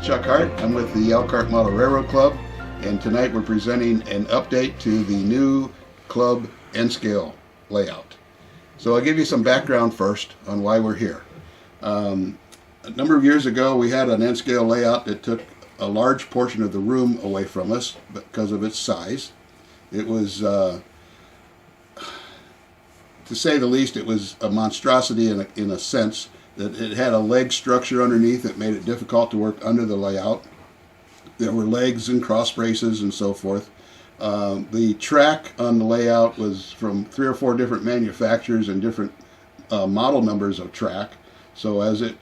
Chuck Hart. I'm with the Elkhart Model Railroad Club, and tonight we're presenting an update to the new club N-scale layout. So I'll give you some background first on why we're here. A number of years ago we had an N-scale layout that took a large portion of the room away from us because of its size. It was, to say the least, it was a monstrosity in a sense that it had a leg structure underneath that made it difficult to work under the layout. There were legs and cross braces and so forth. The track on the layout was from 3 or 4 different manufacturers and different model numbers of track. So as it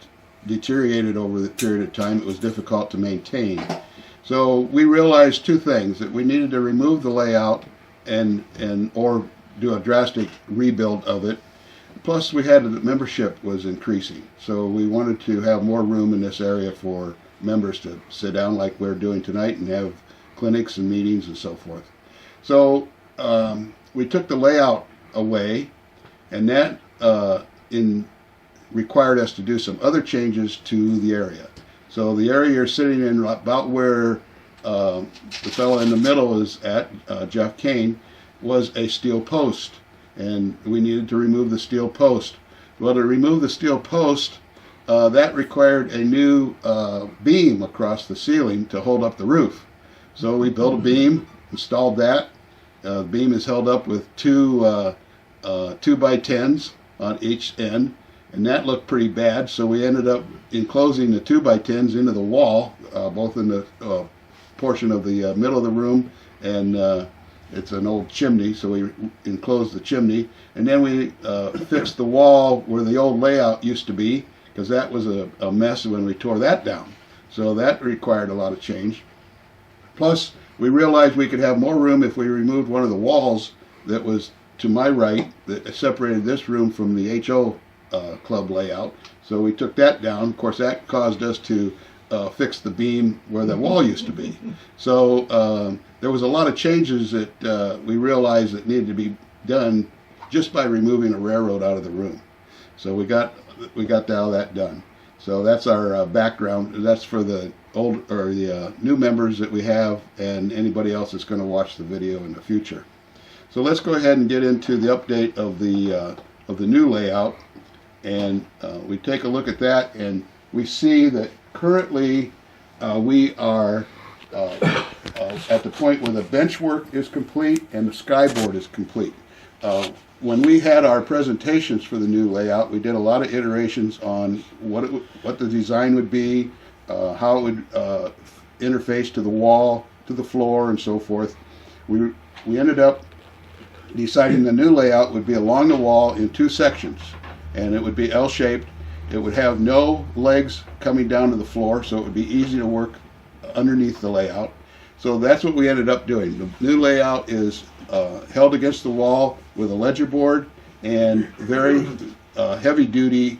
deteriorated over the period of time, it was difficult to maintain. So we realized 2 things: that we needed to remove the layout or do a drastic rebuild of it. Plus, we had the membership was increasing, so we wanted to have more room in this area for members to sit down like we're doing tonight and have clinics and meetings and so forth. So we took the layout away, and that required us to do some other changes to the area. So the area you're sitting in, about where the fellow in the middle is at, Jeff Kane, was a steel post, and we needed to remove the steel post. Well, to remove the steel post, that required a new beam across the ceiling to hold up the roof. So we built a beam, installed that. The beam is held up with 2 2x10s on each end, and that looked pretty bad, so we ended up enclosing the 2x10s into the wall, both in the portion of the middle of the room, and it's an old chimney, so we enclosed the chimney, and then we fixed the wall where the old layout used to be, because that was a mess when we tore that down. So that required a lot of change. Plus, we realized we could have more room if we removed one of the walls that was to my right that separated this room from the HO club layout. So we took that down. Of course, that caused us to fix the beam where the wall used to be. So there was a lot of changes that we realized that needed to be done just by removing a railroad out of the room. So we got all that done. So that's our background. That's for the old or the new members that we have, and anybody else that's going to watch the video in the future. So let's go ahead and get into the update of the new layout, and we take a look at that, and we see that currently we are at the point where the bench work is complete and the skyboard is complete. When we had our presentations for the new layout, we did a lot of iterations on what the design would be, how it would interface to the wall, to the floor, and so forth. We ended up deciding the new layout would be along the wall in 2 sections, and it would be L-shaped. It would have no legs coming down to the floor, so it would be easy to work underneath the layout. So that's what we ended up doing. The new layout is held against the wall with a ledger board and very heavy-duty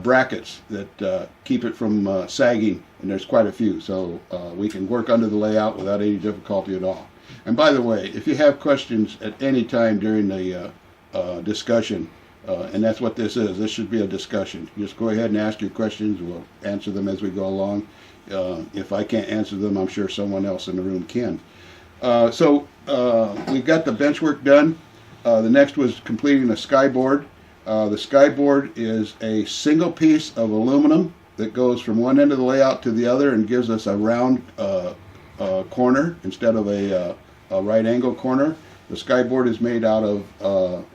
brackets that keep it from sagging, and there's quite a few, so we can work under the layout without any difficulty at all. And by the way, if you have questions at any time during the discussion, and that's what this is. This should be a discussion. Just go ahead and ask your questions. We'll answer them as we go along. If I can't answer them, I'm sure someone else in the room can. So we got the bench work done. The next was completing the skyboard. The skyboard is a single piece of aluminum that goes from one end of the layout to the other and gives us a round corner instead of a right angle corner. The skyboard is made out of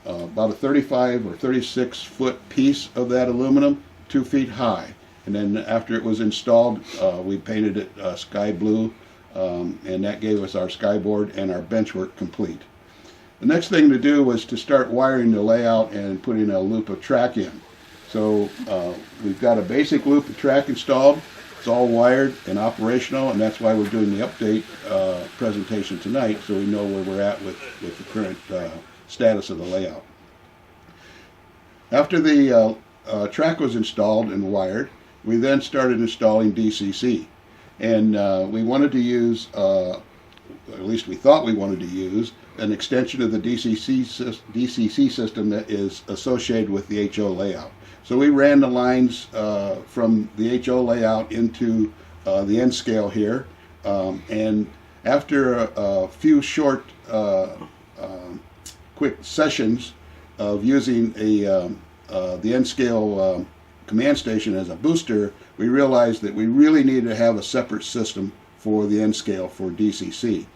about a 35 or 36 foot piece of that aluminum, 2 feet high. And then after it was installed, we painted it sky blue, and that gave us our skyboard and our bench work complete. The next thing to do was to start wiring the layout and putting a loop of track in. So we've got a basic loop of track installed. It's all wired and operational, and that's why we're doing the update presentation tonight, so we know where we're at with the current status of the layout. After the track was installed and wired, we then started installing DCC. And we wanted to use, at least we thought we wanted to use, an extension of the DCC system that is associated with the HO layout. So we ran the lines from the HO layout into the N scale here, and after a few short quick sessions of using the N scale command station as a booster, we realized that we really needed to have a separate system for the N scale for DCC.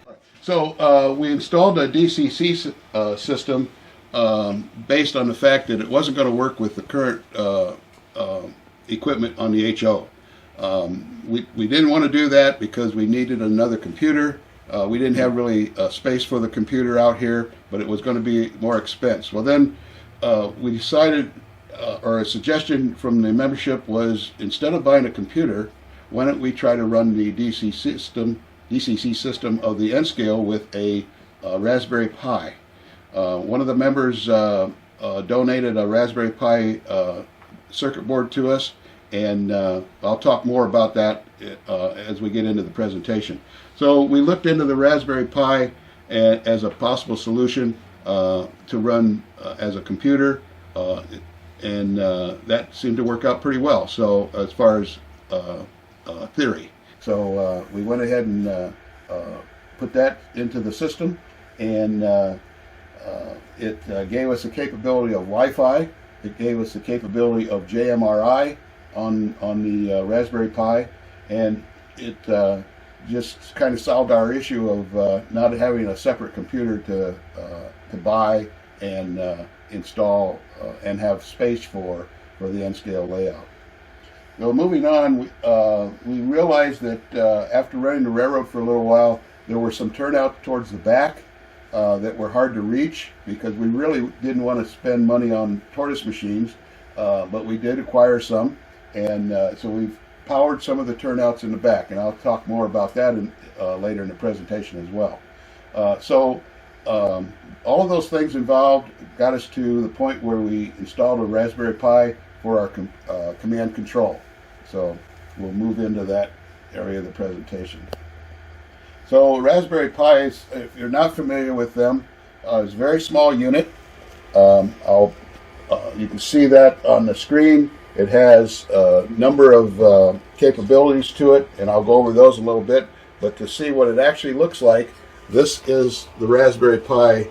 So we installed a DCC system based on the fact that it wasn't going to work with the current equipment on the HO. We didn't want to do that because we needed another computer. We didn't have really space for the computer out here, but it was going to be more expense. Well, then we decided, or a suggestion from the membership was, instead of buying a computer, why don't we try to run the DCC system of the N scale with a Raspberry Pi. One of the members donated a Raspberry Pi circuit board to us, and I'll talk more about that as we get into the presentation. So we looked into the Raspberry Pi as a possible solution to run as a computer, and that seemed to work out pretty well. So as far as theory, so we went ahead and put that into the system, and it gave us the capability of Wi-Fi. It gave us the capability of JMRI on the Raspberry Pi, and it just kind of solved our issue of not having a separate computer to buy and install and have space for the N-scale layout. So moving on, we realized that after running the railroad for a little while, there were some turnouts towards the back that were hard to reach, because we really didn't want to spend money on tortoise machines, but we did acquire some, and so we've powered some of the turnouts in the back, and I'll talk more about that later in the presentation as well. All of those things involved got us to the point where we installed a Raspberry Pi for our command control. So we'll move into that area of the presentation. So Raspberry Pis, if you're not familiar with them, is a very small unit. You can see that on the screen. It has a number of capabilities to it, and I'll go over those a little bit. But to see what it actually looks like, this is the Raspberry Pi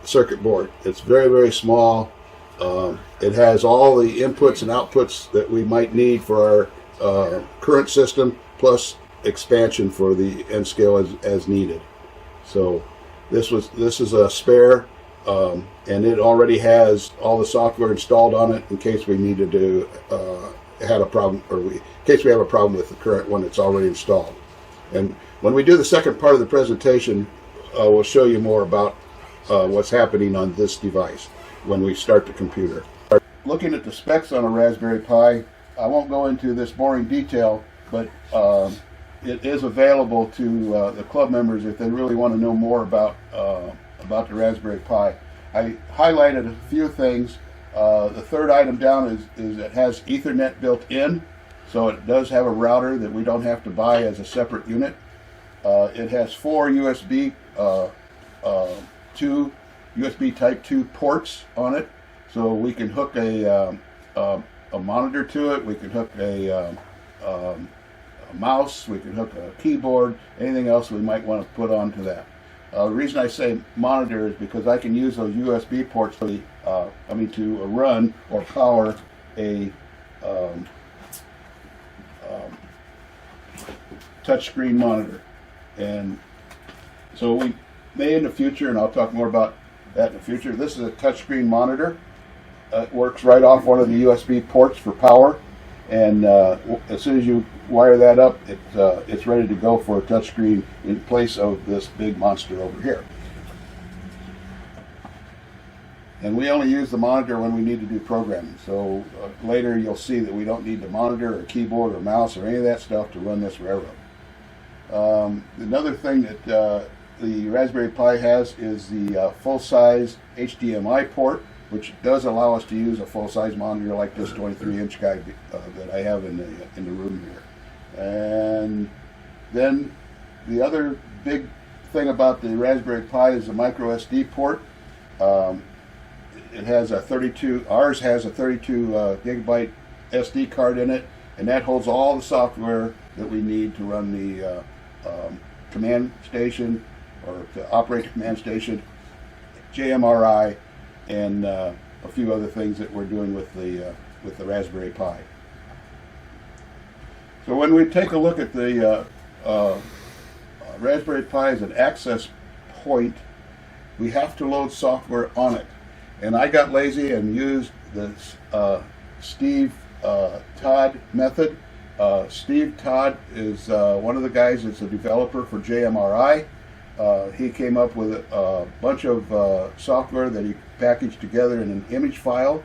circuit board. It's very, very small. It has all the inputs and outputs that we might need for our current system, plus expansion for the N scale as needed. So this is a spare, and it already has all the software installed on it in case we needed to had a problem, or in case we have a problem with the current one that's already installed. And when we do the second part of the presentation, we'll show you more about what's happening on this device when we start the computer. Looking at the specs on a Raspberry Pi, I won't go into this boring detail, but it is available to the club members if they really want to know more about the Raspberry Pi. I highlighted a few things. The third item down is it has Ethernet built in, so it does have a router that we don't have to buy as a separate unit. It has 4 USB Type 2 ports on it, so we can hook a monitor to it. We can hook a mouse. We can hook a keyboard. Anything else we might want to put onto that. The reason I say monitor is because I can use those USB ports to run or power a touchscreen monitor. And so we may in the future, and I'll talk more about that in the future. This is a touchscreen monitor. It works right off one of the USB ports for power, and as soon as you wire that up, it's ready to go for a touchscreen in place of this big monster over here. And we only use the monitor when we need to do programming. So later you'll see that we don't need the monitor or keyboard or mouse or any of that stuff to run this railroad. Another thing that the Raspberry Pi has is the full-size HDMI port, which does allow us to use a full-size monitor like this 23-inch guy that I have in the room here. And then the other big thing about the Raspberry Pi is the micro SD port. It has a 32. Ours has a 32 gigabyte SD card in it. and that holds all the software that we need to run the command station, or to operate the command station, JMRI, and a few other things that we're doing with the Raspberry Pi. So when we take a look at the Raspberry Pi as an access point, we have to load software on it. And I got lazy and used the Steve Todd method. Steve Todd is one of the guys that's a developer for JMRI. He came up with a bunch of software that he packaged together in an image file.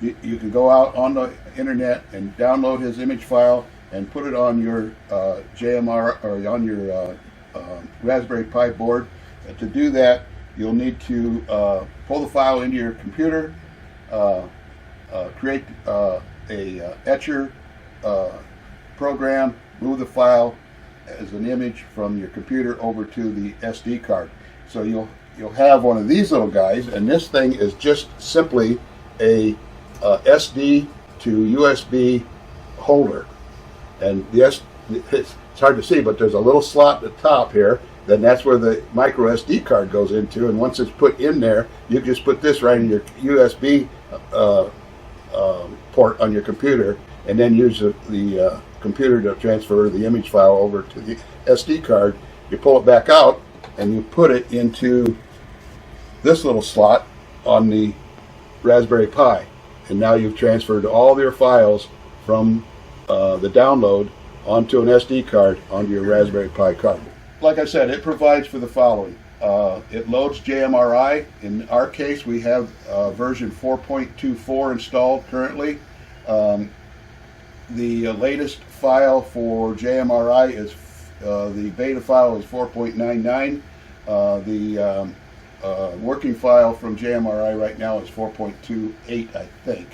You can go out on the internet and download his image file and put it on your JMR, or on your Raspberry Pi board. To do that, you'll need to pull the file into your computer, create a etcher program, move the file as an image from your computer over to the SD card. So you'll have one of these little guys, and this thing is just simply a SD to USB holder. And yes, it's hard to see, but there's a little slot at the top here. Then that's where the micro SD card goes into, and once it's put in there, you just put this right in your USB port on your computer, and then use the computer to transfer the image file over to the SD card. You pull it back out, and you put it into this little slot on the Raspberry Pi, and now you've transferred all your files from the download onto an SD card onto your Raspberry Pi card. Like I said, it provides for the following. It loads JMRI. In our case, we have version 4.24 installed currently. The latest file for JMRI is, the beta file is 4.99. The working file from JMRI right now is 4.28, I think.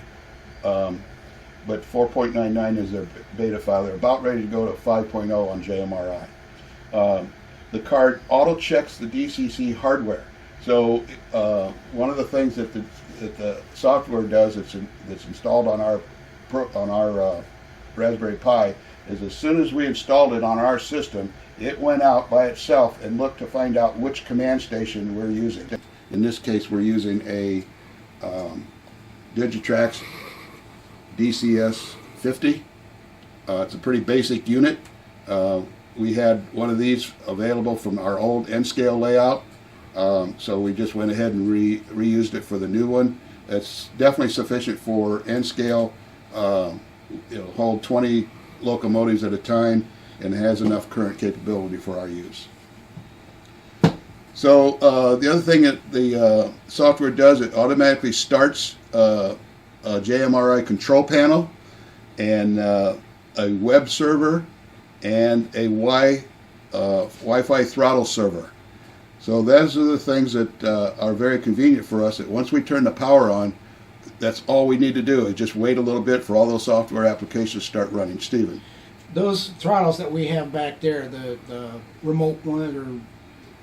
But 4.99 is their beta file. They're about ready to go to 5.0 on JMRI. The card auto checks the DCC hardware. So one of the things that the software does that's installed on our Raspberry Pi is, as soon as we installed it on our system, it went out by itself and looked to find out which command station we're using. In this case, we're using a Digitrax DCS 50. It's a pretty basic unit. We had one of these available from our old N-scale layout, so we just went ahead and reused it for the new one. It's definitely sufficient for N-scale. It'll hold 20 locomotives at a time, and has enough current capability for our use. So the other thing that the software does, it automatically starts a JMRI control panel, and a web server, and a Wi-Fi throttle server. So those are the things that are very convenient for us, that once we turn the power on, that's all we need to do, is just wait a little bit for all those software applications to start running. Stephen? Those throttles that we have back there, the remote one, or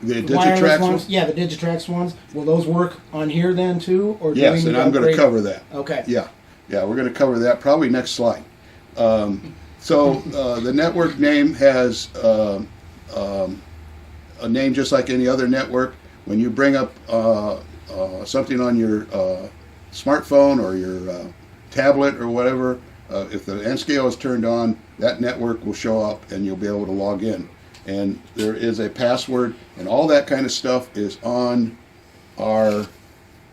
the Digitrax ones? Yeah, the Digitrax ones. Will those work on here then too? Or yes, and I'm going to cover that. Okay. Yeah, we're going to cover that probably next slide. So the network name has a name just like any other network. When you bring up something on your smartphone or your tablet or whatever, if the N-scale is turned on, that network will show up and you'll be able to log in. And there is a password, and all that kind of stuff is on our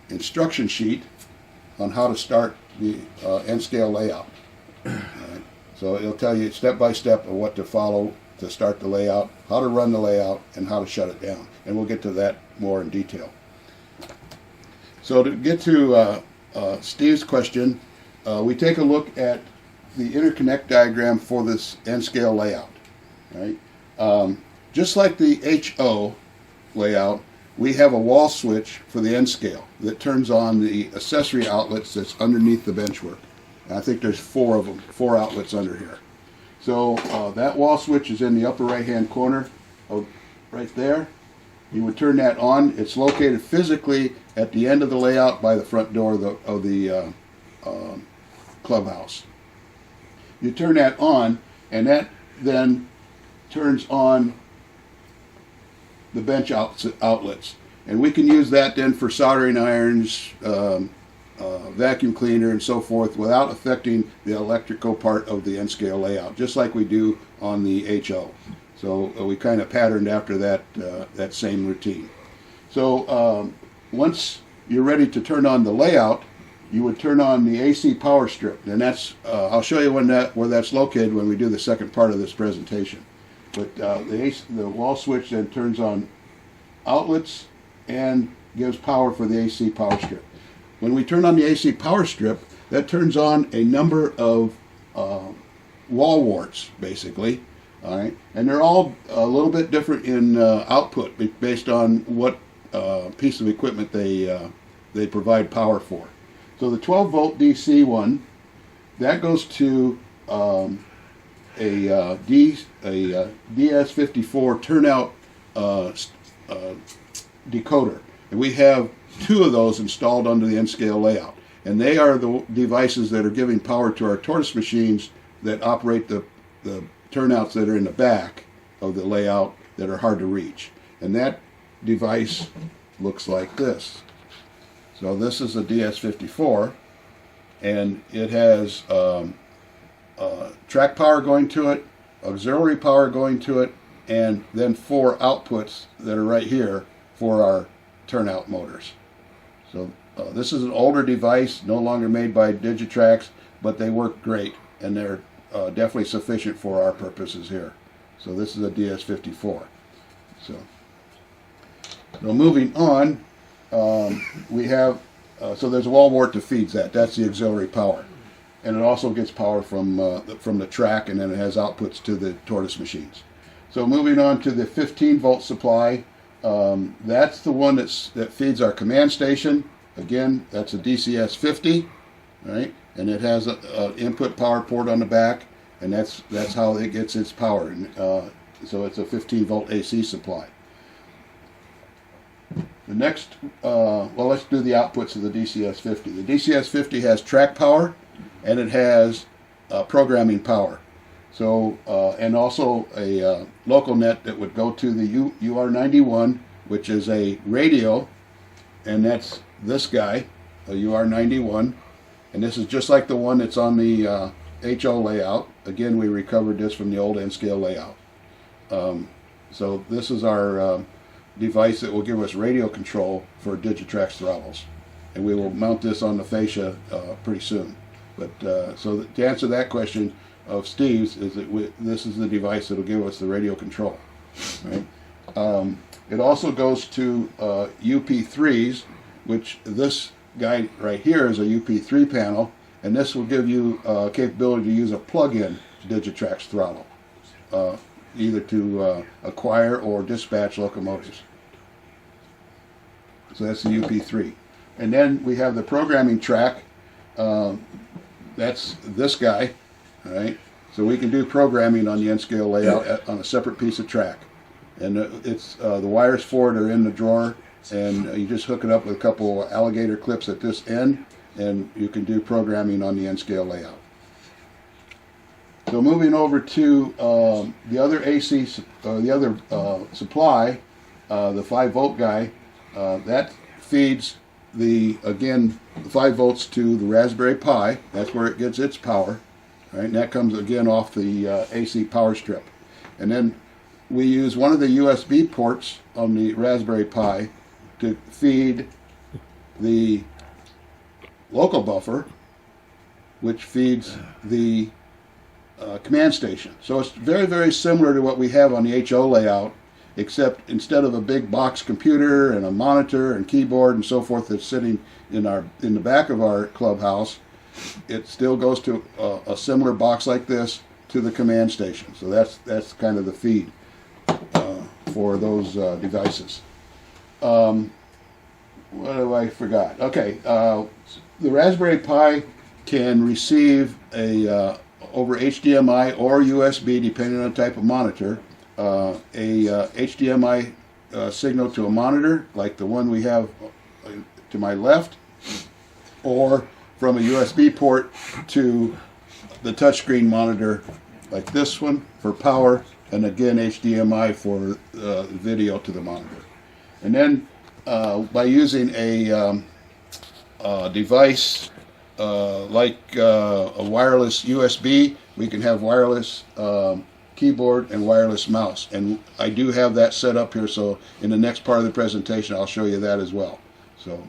instruction sheet on how to start the N-scale layout. So it'll tell you step by step of what to follow to start the layout, how to run the layout, and how to shut it down. And we'll get to that more in detail. So to get to Steve's question, we take a look at the interconnect diagram for this N-scale layout. Right? Just like the HO layout, we have a wall switch for the N-scale that turns on the accessory outlets that's underneath the benchwork. And I think there's 4 of them, 4 outlets under here. So that wall switch is in the upper right-hand corner, right there. You would turn that on. It's located physically at the end of the layout by the front door of the clubhouse. you turn that on, and that then turns on the bench outlets. And we can use that then for soldering irons, vacuum cleaner, and so forth without affecting the electrical part of the N-scale layout, just like we do on the HO. So we kind of patterned after that, that same routine. So once you're ready to turn on the layout, you would turn on the AC power strip, and that's I'll show you where that's located when we do the second part of this presentation. But the wall switch then turns on outlets and gives power for the AC power strip. When we turn on the AC power strip, that turns on a number of wall warts, basically. All right, and they're all a little bit different in output based on what piece of equipment they provide power for. So the 12-volt DC one, that goes to a DS54 turnout decoder, and we have 2 of those installed under the N-scale layout, and they are the devices that are giving power to our tortoise machines that operate the turnouts that are in the back of the layout that are hard to reach. And that device looks like this. So this is a DS54, and it has track power going to it, auxiliary power going to it, and then 4 outputs that are right here for our turnout motors. So this is an older device, no longer made by Digitrax, but they work great, and they're definitely sufficient for our purposes here. So this is a DS54. So moving on, we have, so there's a wall wart that feeds that. That's the auxiliary power. And it also gets power from the track, and then it has outputs to the tortoise machines. So moving on to the 15-volt supply, that's the one that feeds our command station. Again, that's a DCS50, right? And it has an input power port on the back, and that's how it gets its power. And, so it's a 15-volt AC supply. The next, well, let's do the outputs of the DCS50. The DCS50 has track power, and it has programming power. So, and also a local net that would go to the UR91, which is a radio, and that's this guy, a UR91. And this is just like the one that's on the HO layout. Again, we recovered this from the old N-scale layout. So this is our device that will give us radio control for Digitrax throttles. And we will mount this on the fascia pretty soon. But so to answer that question of Steve's, is that this is the device that will give us the radio control. Right? It also goes to UP3s, which this guy right here is a UP3 panel, and this will give you capability to use a plug-in Digitrax throttle, either to acquire or dispatch locomotives. So that's the UP3. And then we have the programming track. That's this guy, all right? So we can do programming on the N-scale layout on a separate piece of track. And it's the wires for it are in the drawer, and you just hook it up with a couple alligator clips at this end, and you can do programming on the N-scale layout. So moving over to the other AC, the other supply, the 5-volt guy, that feeds the 5 volts to the Raspberry Pi. That's where it gets its power, right? And that comes again off the AC power strip. And then we use one of the USB ports on the Raspberry Pi to feed the local buffer, which feeds the command station. So it's very, very similar to what we have on the HO layout, except instead of a big box computer and a monitor and keyboard and so forth that's sitting in the back of our clubhouse, it still goes to a similar box like this to the command station. So that's kind of the feed for those devices. What have I forgot? Okay, the Raspberry Pi can receive a over HDMI or USB, depending on the type of monitor, a HDMI signal to a monitor, like the one we have to my left, or from a USB port to the touchscreen monitor like this one for power, and again HDMI for video to the monitor. And then by using a device like a wireless USB, we can have wireless keyboard and wireless mouse. And I do have that set up here, so in the next part of the presentation I'll show you that as well. So,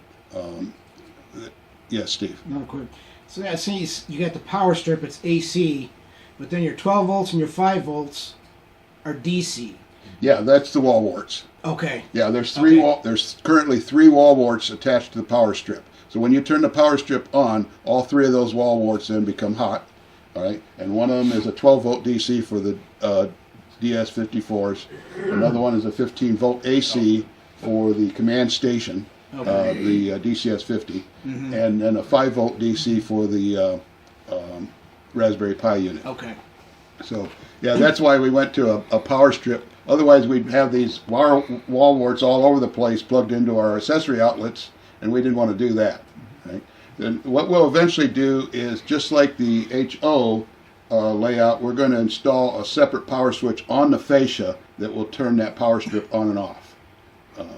yes, Steve. Another quick. So that sees you got the power strip, it's AC, but then your 12 volts and your 5 volts are DC. Yeah, that's the wall warts. Okay. Yeah, there's Okay. there's currently 3 wall warts attached to the power strip. So when you turn the power strip on, all 3 of those wall warts then become hot. All right, and one of them is a 12 volt DC for the DS54s. Another one is a 15 volt AC for the command station, the DCS50, and then a 5 volt DC for the Raspberry Pi unit. Okay. So yeah, that's why we went to a power strip. Otherwise, we'd have these wall warts all over the place plugged into our accessory outlets, and we didn't want to do that. Right? Then what we'll eventually do is, just like the HO layout, we're going to install a separate power switch on the fascia that will turn that power strip on and off.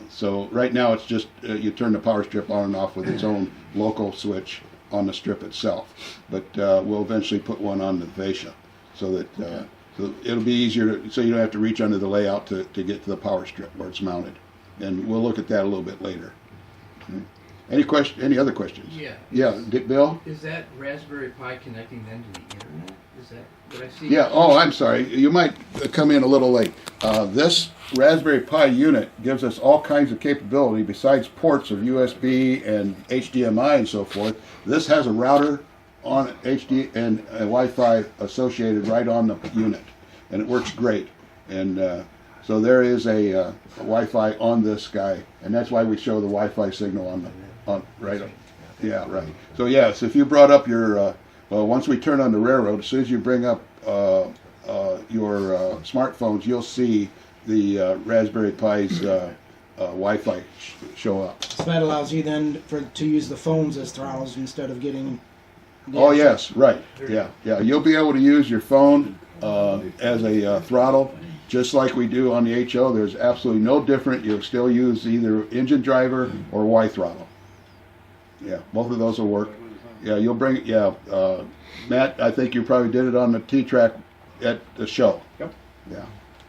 So right now it's just you turn the power strip on and off with its own local switch on the strip itself. But we'll eventually put one on the fascia so that so it'll be easier, so you don't have to reach under the layout to get to the power strip where it's mounted. And we'll look at that a little bit later. Any other questions? Yeah. Yeah, Bill? Is that Raspberry Pi connecting then to the internet? Is that what I see? Yeah, oh, I'm sorry. You might come in a little late. This Raspberry Pi unit gives us all kinds of capability besides ports of USB and HDMI and so forth. This has a router on HD and a Wi-Fi associated right on the unit, and it works great. And so there is a Wi-Fi on this guy, and that's why we show the Wi-Fi signal on right. Yeah, right. So yes, if you brought up your well, once we turn on the railroad, as soon as you bring up your smartphones, you'll see the Raspberry Pi's Wi-Fi show up. So that allows you then to use the phones as throttles instead of getting. Oh yes, right. Yeah, yeah. You'll be able to use your phone as a throttle, just like we do on the HO. There's absolutely no different. You'll still use either engine driver or Y throttle. Yeah, both of those will work. Yeah, you'll bring it. Yeah, Matt, I think you probably did it on the T-Track at the show. Yep. Yeah.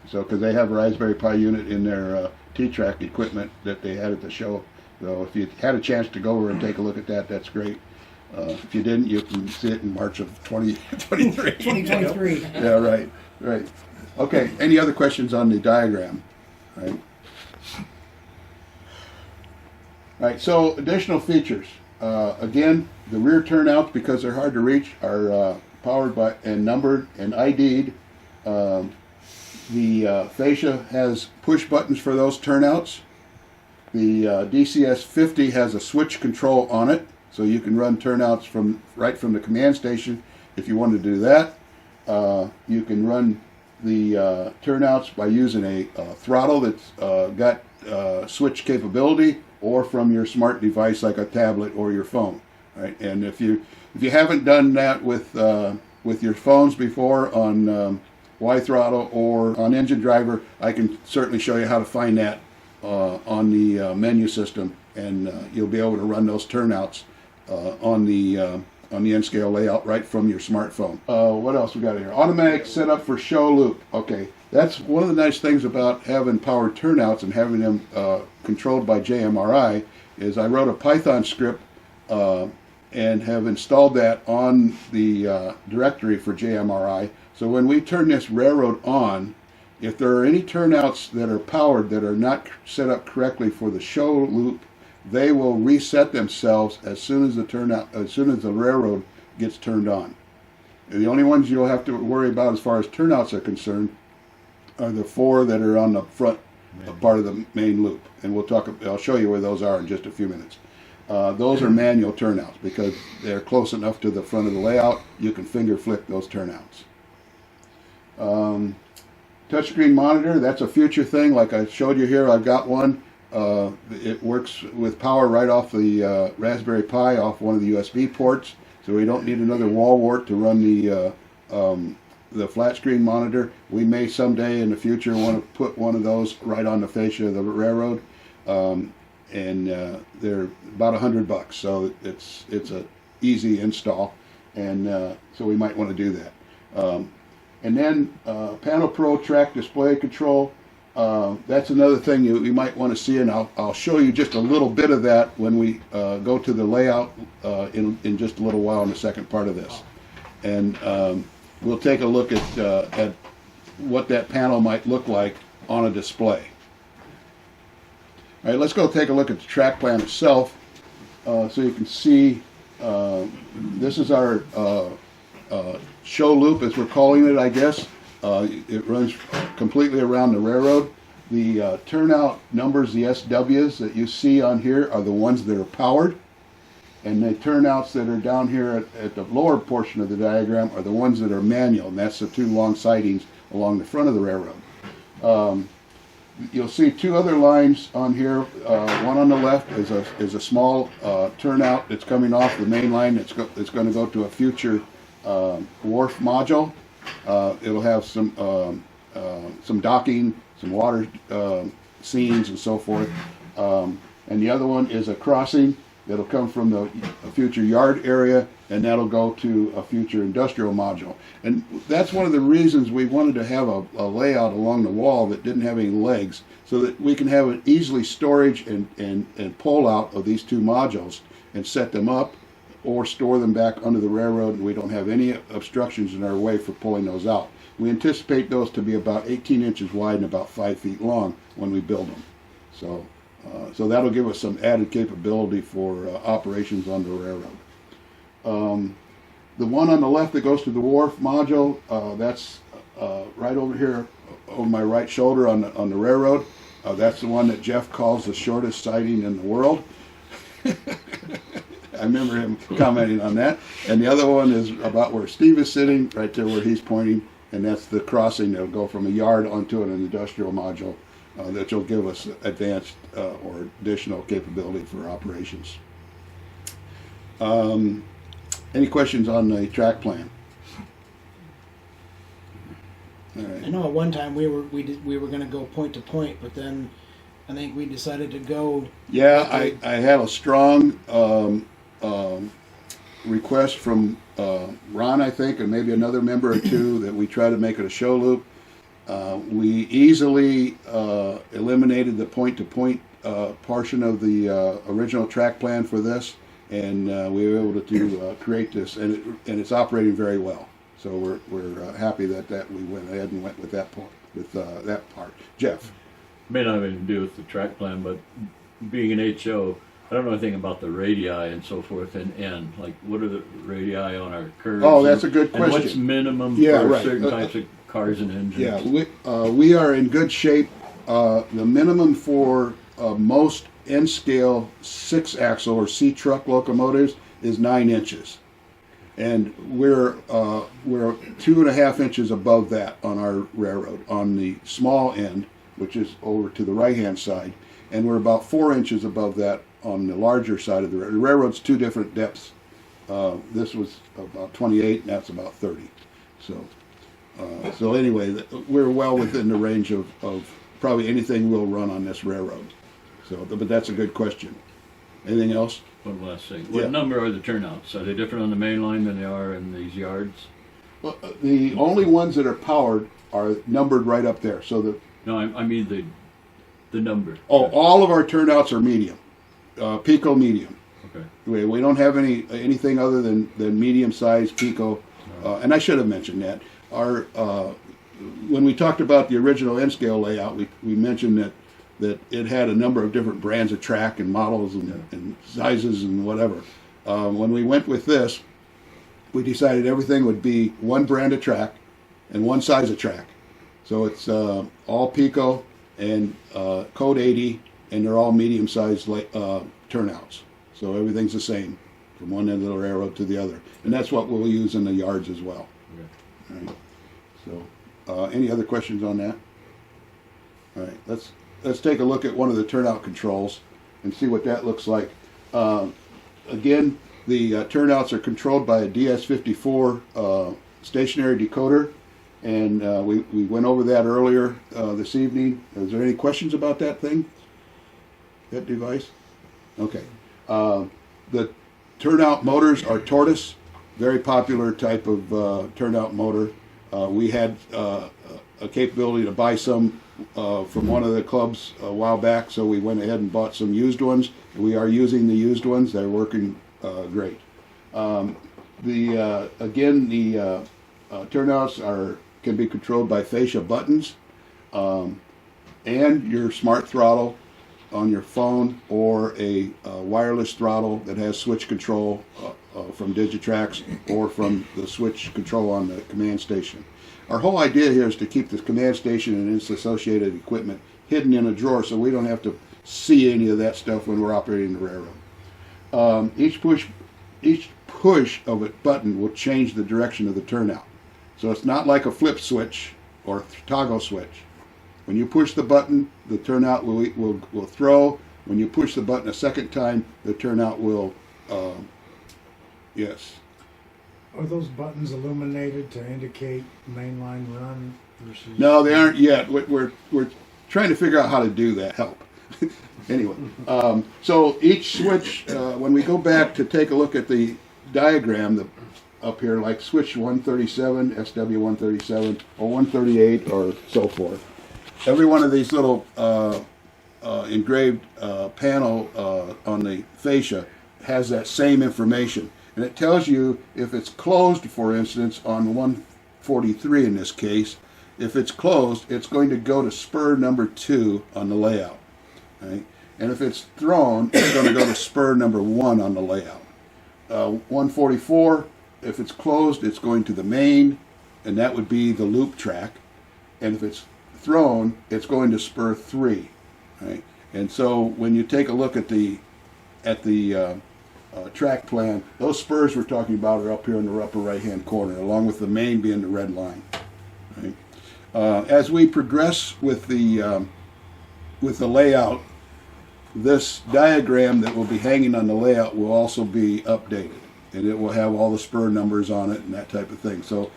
So, because they have a Raspberry Pi unit in their T-Track equipment that they had at the show. So, if you had a chance to go over and take a look at that, that's great. If you didn't, you can see it in March of 2023. 2023. Yeah, right, right. Okay, any other questions on the diagram? Right. All right, so additional features. Again, the rear turnouts, because they're hard to reach, are powered by and numbered and ID'd. The fascia has push buttons for those turnouts. The DCS50 has a switch control on it, so you can run turnouts right from the command station if you want to do that. You can run the turnouts by using a throttle that's got switch capability, or from your smart device like a tablet or your phone. Right? And if you haven't done that with your phones before on Y throttle or on engine driver, I can certainly show you how to find that on the menu system, and you'll be able to run those turnouts on the N-scale layout right from your smartphone. What else we got here? Automatic setup for show loop. Okay, that's one of the nice things about having powered turnouts and having them controlled by JMRI is I wrote a Python script and have installed that on the directory for JMRI. So when we turn this railroad on, if there are any turnouts that are powered that are not set up correctly for the show loop, they will reset themselves as soon as the railroad gets turned on. And the only ones you'll have to worry about as far as turnouts are concerned are the 4 that are on the front part of the main loop, and I'll show you where those are in just a few minutes. Those are manual turnouts because they're close enough to the front of the layout. You can finger flick those turnouts. Touchscreen monitor, that's a future thing. Like I showed you here, I've got one. It works with power right off the Raspberry Pi, off one of the USB ports. so we don't need another wall wart to run the flat screen monitor. We may someday in the future want to put one of those right on the fascia of the railroad, and they're about $100, so it's a easy install, and so we might want to do that. And then Panel Pro Track Display Control. That's another thing you might want to see, and I'll show you just a little bit of that when we go to the layout in just a little while in the second part of this. And we'll take a look at what that panel might look like on a display. All right, let's go take a look at the track plan itself, so you can see. This is our show loop, as we're calling it, I guess. It runs completely around the railroad. The turnout numbers, the SWs that you see on here, are the ones that are powered, and the turnouts that are down here at the lower portion of the diagram are the ones that are manual, and that's the two long sidings along the front of the railroad. You'll see two other lines on here. One on the left is a small turnout that's coming off the main line that's going to go to a future wharf module. It'll have some docking, some water scenes, and so forth. And the other one is a crossing that'll come from a future yard area, and that'll go to a future industrial module. And that's one of the reasons we wanted to have a layout along the wall that didn't have any legs, so that we can have an easily storage and pull out of these two modules and set them up or store them back under the railroad, and we don't have any obstructions in our way for pulling those out. We anticipate those to be about 18 inches wide and about 5 feet long when we build them. So that'll give us some added capability for operations on the railroad. The one on the left that goes to the wharf module, that's right over here over my right shoulder on the railroad. That's the one that Jeff calls the shortest siding in the world. I remember him commenting on that. And the other one is about where Steve is sitting, right there where he's pointing, and that's the crossing that'll go from a yard onto an industrial module that will give us advanced or additional capability for operations. Any questions on the track plan? All right. I know at one time we were going to go point to point, but then I think we decided to go. Yeah, I had a strong request from Ron, I think, and maybe another member or two, that we try to make it a show loop. We easily eliminated the point-to-point portion of the original track plan for this, and we were able to create this, and it's operating very well. So we're happy that we went ahead and went with that point, with that part. Jeff. May not have anything to do with the track plan, but being an HO, I don't know anything about the radii and so forth, and like, what are the radii on our curves? Oh, that's a good question. And what's minimum Yeah, for right. certain types of cars and engines? Yeah, we are in good shape. The minimum for most N-scale 6-axle or C-truck locomotives is 9 inches. And we're 2.5 inches above that on our railroad, on the small end, which is over to the right-hand side, and we're about 4 inches above that on the larger side of the railroad. The railroad's two different depths. This was about 28, and that's about 30. So anyway, we're well within the range of probably anything we'll run on this railroad. But that's a good question. Anything else? One last thing. What number are the turnouts? Are they different on the main line than they are in these yards? Well, the only ones that are powered are numbered right up there. So No, I mean the number. all of our turnouts are medium, Pico medium. Okay. We don't have anything other than medium-sized Pico, and I should have mentioned that. Our when we talked about the original N-scale layout, we mentioned that it had a number of different brands of track and models and sizes and whatever. When we went with this, we decided everything would be one brand of track and one size of track. So it's all Pico and Code 80, and they're all medium-sized turnouts. So everything's the same from one end of the railroad to the other. And that's what we'll use in the yards as well. Okay. All right. So any other questions on that? All right, let's take a look at one of the turnout controls and see what that looks like. Again, The turnouts are controlled by a DS54 stationary decoder, and we went over that earlier this evening. Is there any questions about that thing? That device? Okay. The turnout motors are tortoise, very popular type of turnout motor. We had a capability to buy some from one of the clubs a while back, so we went ahead and bought some used ones. We are using the used ones. They're working great. Again, the turnouts can be controlled by fascia buttons and your smart throttle on your phone, or a wireless throttle that has switch control from Digitrax, or from the switch control on the command station. Our whole idea here is to keep the command station and its associated equipment hidden in a drawer, so we don't have to see any of that stuff when we're operating the railroad. Each push of a button will change the direction of the turnout. So it's not like a flip switch or toggle switch. When you push the button, the turnout will throw. When you push the button a second time, the turnout will, yes. Are those buttons illuminated to indicate mainline run versus? No, they aren't yet. We're trying to figure out how to do that. Help. Anyway, so each switch, when we go back to take a look at the diagram up here, like switch 137, SW137, or 138, or so forth, every one of these little engraved panel on the fascia has that same information. And it tells you if it's closed, for instance, on 143 in this case. If it's closed, it's going to go to spur number 2 on the layout. Right? And if it's thrown, it's going to go to spur number 1 on the layout. 144, if it's closed, it's going to the main, and that would be the loop track. And if it's thrown, it's going to spur 3. Right? And so when you take a look at the track plan, those spurs we're talking about are up here in the upper right hand corner, along with the main being the red line. Right? As we progress with the layout, this diagram that will be hanging on the layout will also be updated, and it will have all the spur numbers on it and that type of thing. So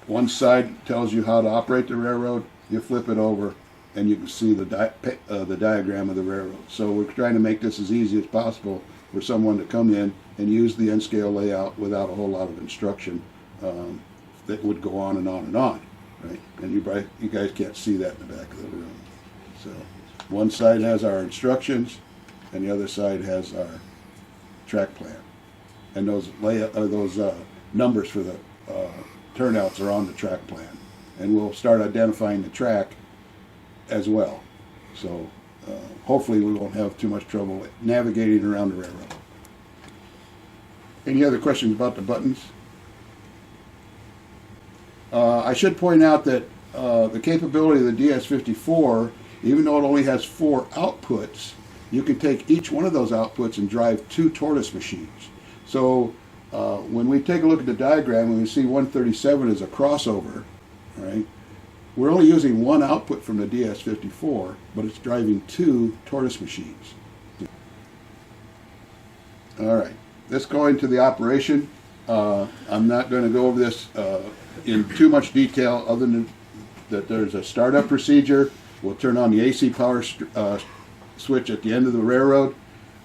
one side tells you how to operate the railroad, you flip it over, and you can see the diagram of the railroad. So we're trying to make this as easy as possible for someone to come in and use the N-scale layout without a whole lot of instruction that would go on and on and on. Right? And you guys can't see that in the back of the room. So one side has our instructions, and the other side has our track plan. And those numbers for the turnouts are on the track plan. And we'll start identifying the track as well. So hopefully we won't have too much trouble navigating around the railroad. Any other questions about the buttons? I should point out that the capability of the DS54, even though it only has 4 outputs, you can take each one of those outputs and drive 2 tortoise machines. So when we take a look at the diagram and we see 137 as a crossover, right, we're only using 1 output from the DS54, but it's driving 2 tortoise machines. All right, let's go into the operation. I'm not going to go over this in too much detail, other than that there's a startup procedure. We'll turn on the AC power switch at the end of the railroad.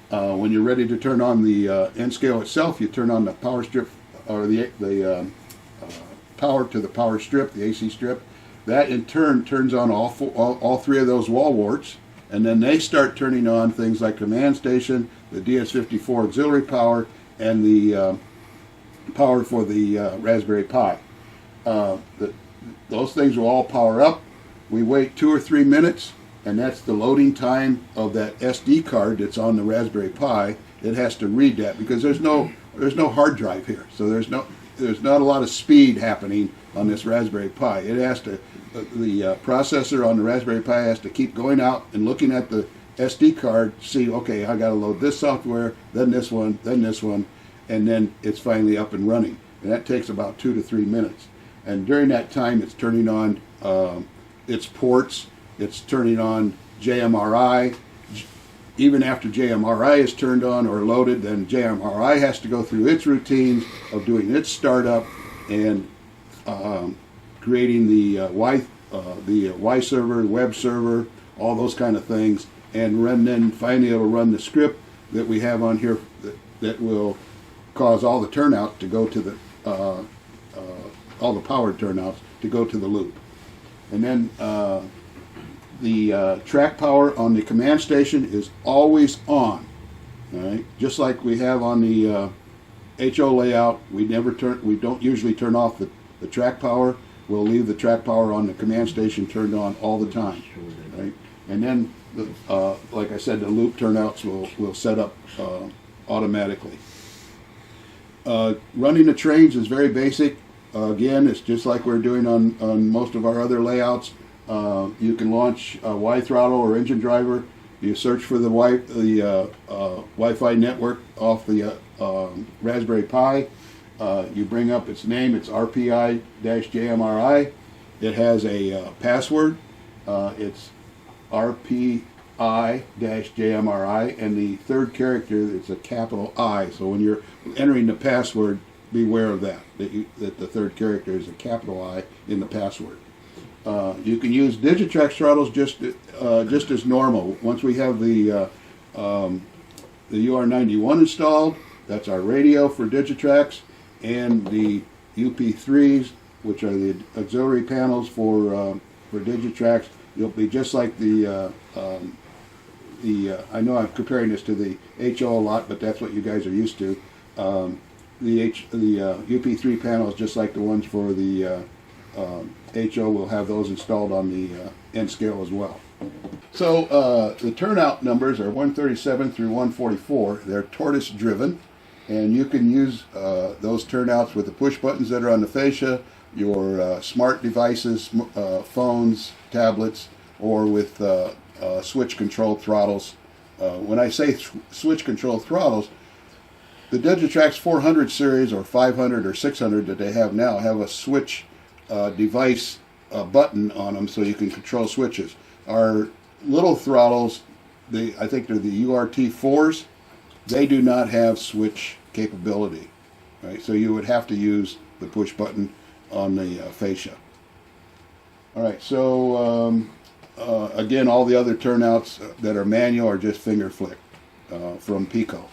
When you're ready to turn on the N-scale itself, you turn on the power strip, or the power to the power strip, the AC strip. That in turn turns on all 3 of those wall warts, and then they start turning on things like command station, the DS54 auxiliary power, and the power for the Raspberry Pi. Those things will all power up. We wait 2 or 3 minutes, and that's the loading time of that SD card that's on the Raspberry Pi. It has to read that because there's no hard drive here, so there's not a lot of speed happening on this Raspberry Pi. It has to, the processor on the Raspberry Pi has to keep going out and looking at the SD card, see, okay, I got to load this software, then this one, and then it's finally up and running. And that takes about 2 to 3 minutes. And during that time, it's turning on its ports, it's turning on JMRI, even after JMRI is turned on or loaded, then JMRI has to go through its routines of doing its startup and creating the Y server, web server, all those kind of things, and then finally it'll run the script that we have on here that will cause all the turnout to go to the all the powered turnouts to go to the loop. And then the track power on the command station is always on. All right, just like we have on the HO layout, we don't usually turn off the track power. We'll leave the track power on the command station turned on all the time. Right, and then like I said, the loop turnouts will set up automatically. Running the trains is very basic. Again, it's just like we're doing on most of our other layouts. You can launch Y throttle or engine driver. You search for the Wi-Fi network off the Raspberry Pi. You bring up its name. It's RPI-JMRI. It has a password. It's RPI-JMRI, and the third character is a capital I. So when you're entering the password, beware of that the third character is a capital I in the password. You can use Digitrax throttles just as normal. Once we have the UR91 installed, that's our radio for Digitrax, and the UP3s, which are the auxiliary panels for Digitrax. You'll be just like I know I'm comparing this to the HO a lot, but that's what you guys are used to. The UP3 panels, just like the ones for the HO, will have those installed on the N scale as well. So the turnout numbers are 137 through 144. They're tortoise driven, and you can use those turnouts with the push buttons that are on the fascia, your smart devices, phones, tablets, or with switch controlled throttles. When I say switch controlled throttles, the Digitrax 400 series or 500 or 600 that they have now have a switch device button on them, so you can control switches. Our little throttles, I think they're the URT4s, they do not have switch capability. Right? So you would have to use the push button on the fascia. All right, so again, all the other turnouts that are manual are just finger flick from Pico.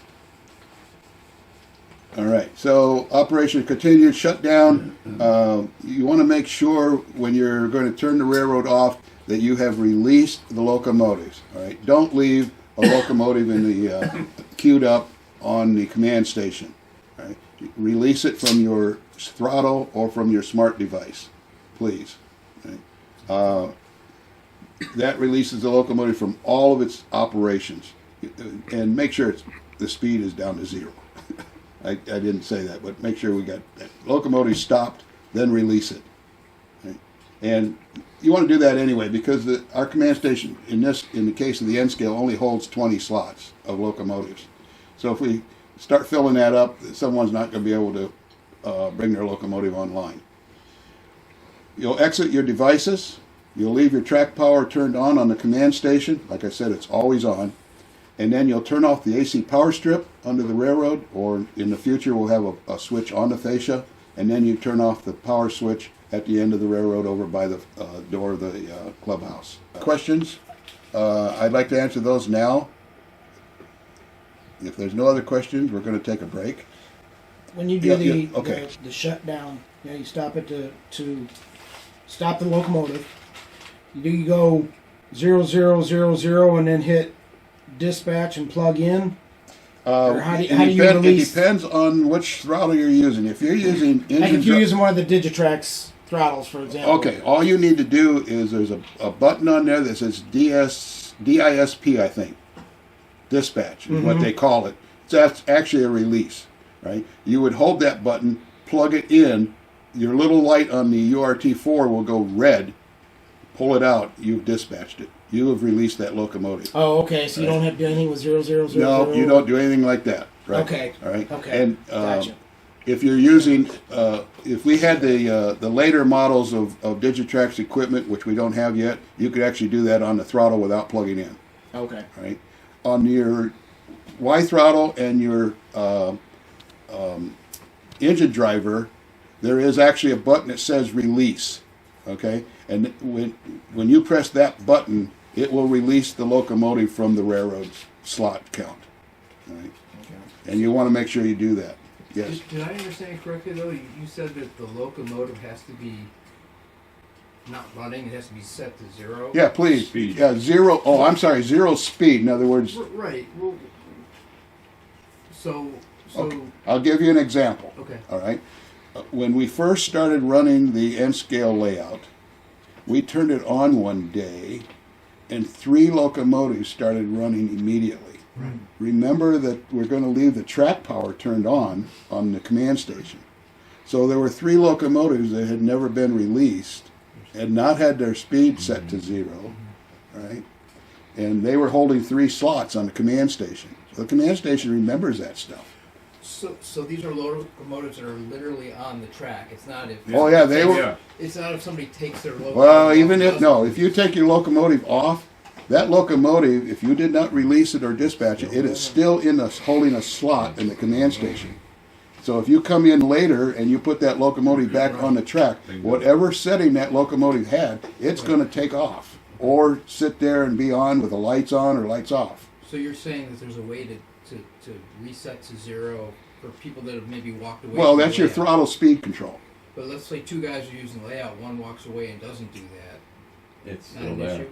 All right, so operation continued, shutdown. You want to make sure when you're going to turn the railroad off that you have released the locomotives. All right, don't leave a locomotive in the queued up on the command station. All right, release it from your throttle or from your smart device, please. Right? That releases the locomotive from all of its operations, and make sure the speed is down to 0. I didn't say that, but make sure we got that locomotive stopped, then release it. Right? And you want to do that anyway, because our command station, in the case of the N scale, only holds 20 slots of locomotives. So if we start filling that up, someone's not going to be able to bring their locomotive online. You'll exit your devices. You'll leave your track power turned on the command station. Like I said, it's always on. And then you'll turn off the AC power strip under the railroad, or in the future we'll have a switch on the fascia, and then you turn off the power switch at the end of the railroad over by the door of the clubhouse. Questions? I'd like to answer those now. If there's no other questions, we're going to take a break. When you do okay. the shutdown, you stop it to stop the locomotive. You go 0000 and then hit dispatch and plug in? Or how do you release? It depends on which throttle you're using. If you're using engine, like if you're using one of the Digitrax throttles, for example. Okay, all you need to do is there's a button on there that says DISP, I think. Dispatch is what they call it. That's actually a release, right? You would hold that button, plug it in, your little light on the URT4 will go red, pull it out, you've dispatched it. You have released that locomotive. Oh, okay. So you don't have to do anything with 0000? No, you don't do anything like that. Right? Okay. All right. Okay. And gotcha. if you're using, if we had the later models of Digitrax equipment, which we don't have yet, you could actually do that on the throttle without plugging in. Okay. Right. on your Y throttle and your engine driver, there is actually a button that says release. Okay, and when you press that button, it will release the locomotive from the railroad slot count. All right, and you want to make sure you do that. Yes. Did I understand correctly though? You said that the locomotive has to be not running; it has to be set to 0. Yeah, please. Speed. Yeah, 0. Oh, I'm sorry, 0 speed. In other words, Right. Well, so. okay, I'll give you an example. Okay. All right. When we first started running the N scale layout, we turned it on one day, and 3 locomotives started running immediately. Right. Remember that we're going to leave the track power turned on the command station. So there were 3 locomotives that had never been released, had not had their speed set to 0, right? And they were holding 3 slots on the command station. So the command station remembers that stuff. So these are locomotives that are literally on the track. It's not if. Oh yeah, they were. Yeah. It's not if somebody takes their locomotive. Well, even off if no, if you take your locomotive off, that locomotive, if you did not release it or dispatch it, it is still holding a slot in the command station. So if you come in later and you put that locomotive back on the track, whatever setting that locomotive had, it's going to take off or sit there and be on with the lights on or lights off. So you're saying that there's a way to reset to 0 for people that have maybe walked away. Well, from that's the your layout. throttle speed control. But let's say 2 guys are using the layout, one walks away and doesn't do that. It's Not still an there. issue.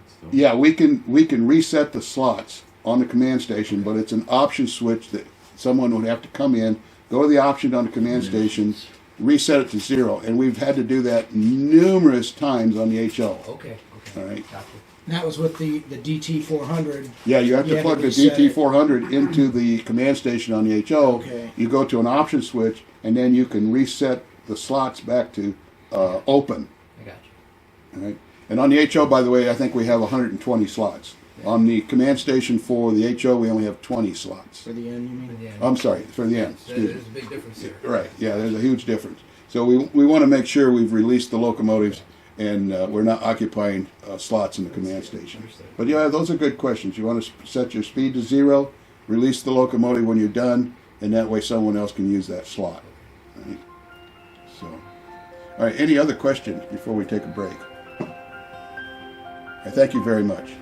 It's still Yeah, we can reset the slots on the command station, but it's an option switch that someone would have to come in, go to the option on the command station, reset it to 0, and we've had to do that numerous times on the HO. Okay. All right. Gotcha. And that was with the DT400. Yeah, you have You to had plug to the reset it. DT400 into the command station on the HO. Okay. You go to an option switch, and then you can reset the slots back to open. I got you. All right. And on the HO, by the way, I think we have 120 slots. On the command station for the HO, we only have 20 slots. For the end, you mean? Yeah. I'm sorry, for the end. So Excuse me. there's a big difference there. Right, yeah, there's a huge difference. So we want to make sure we've released the locomotives and we're not occupying slots in the command station. But yeah, those are good questions. You want to set your speed to 0, release the locomotive when you're done, and that way someone else can use that slot. All right. So, all right, any other questions before we take a break? I thank you very much.